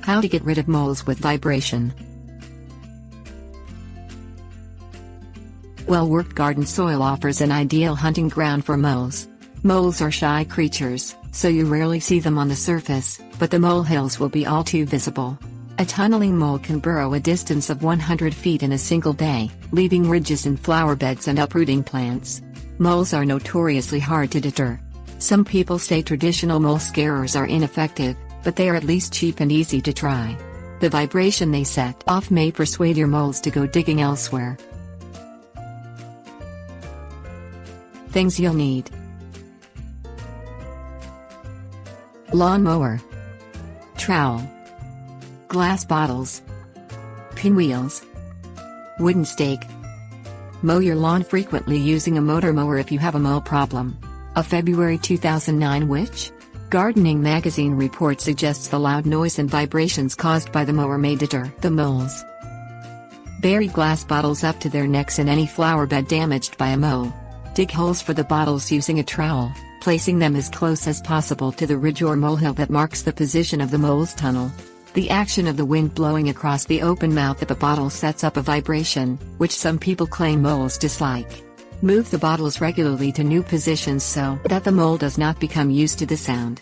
How to get rid of moles with vibration. Well-worked garden soil offers an ideal hunting ground for moles. Moles are shy creatures, so you rarely see them on the surface, but the molehills will be all too visible. A tunneling mole can burrow a distance of 100 feet in a single day, leaving ridges in flower beds and uprooting plants. Moles are notoriously hard to deter. Some people say traditional mole scarers are ineffective, but they are at least cheap and easy to try. The vibration they set off may persuade your moles to go digging elsewhere. Things you'll need: lawn mower, trowel, glass bottles, pinwheels, wooden stake. Mow your lawn frequently using a motor mower if you have a mole problem. A February 2009 Which? Gardening magazine report suggests the loud noise and vibrations caused by the mower may deter the moles. Bury glass bottles up to their necks in any flower bed damaged by a mole. Dig holes for the bottles using a trowel, placing them as close as possible to the ridge or molehill that marks the position of the mole's tunnel. The action of the wind blowing across the open mouth of a bottle sets up a vibration, which some people claim moles dislike. Move the bottles regularly to new positions so that the mole does not become used to the sound.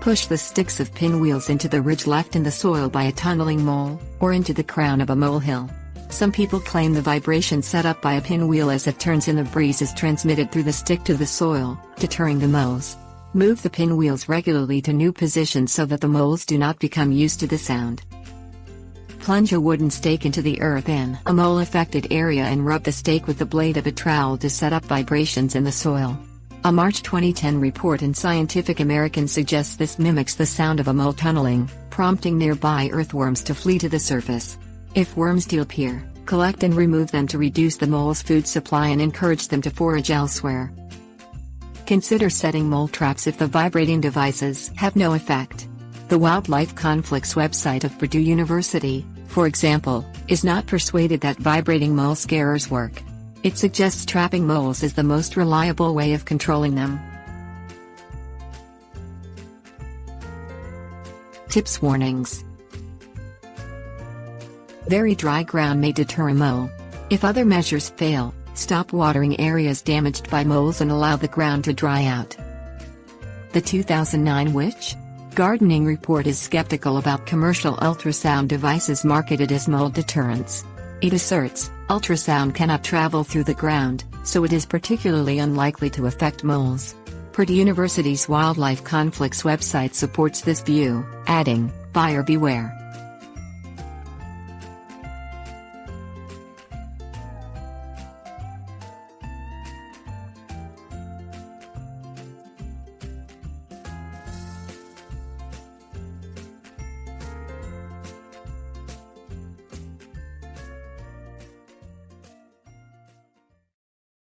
Push the sticks of pinwheels into the ridge left in the soil by a tunneling mole, or into the crown of a molehill. Some people claim the vibration set up by a pinwheel as it turns in the breeze is transmitted through the stick to the soil, deterring the moles. Move the pinwheels regularly to new positions so that the moles do not become used to the sound. Plunge a wooden stake into the earth in a mole-affected area and rub the stake with the blade of a trowel to set up vibrations in the soil. A March 2010 report in Scientific American suggests this mimics the sound of a mole tunneling, prompting nearby earthworms to flee to the surface. If worms do appear, collect and remove them to reduce the mole's food supply and encourage them to forage elsewhere. Consider setting mole traps if the vibrating devices have no effect. The Wildlife Conflicts website of Purdue University, for example, is not persuaded that vibrating mole scarers work. It suggests trapping moles is the most reliable way of controlling them. Tips: Warnings. Very dry ground may deter a mole. If other measures fail, stop watering areas damaged by moles and allow the ground to dry out. The 2009 Which? Gardening report is skeptical about commercial ultrasound devices marketed as mole deterrents. It asserts, ultrasound cannot travel through the ground, so it is particularly unlikely to affect moles. Purdue University's Wildlife Conflicts website supports this view, adding, "Buyer beware."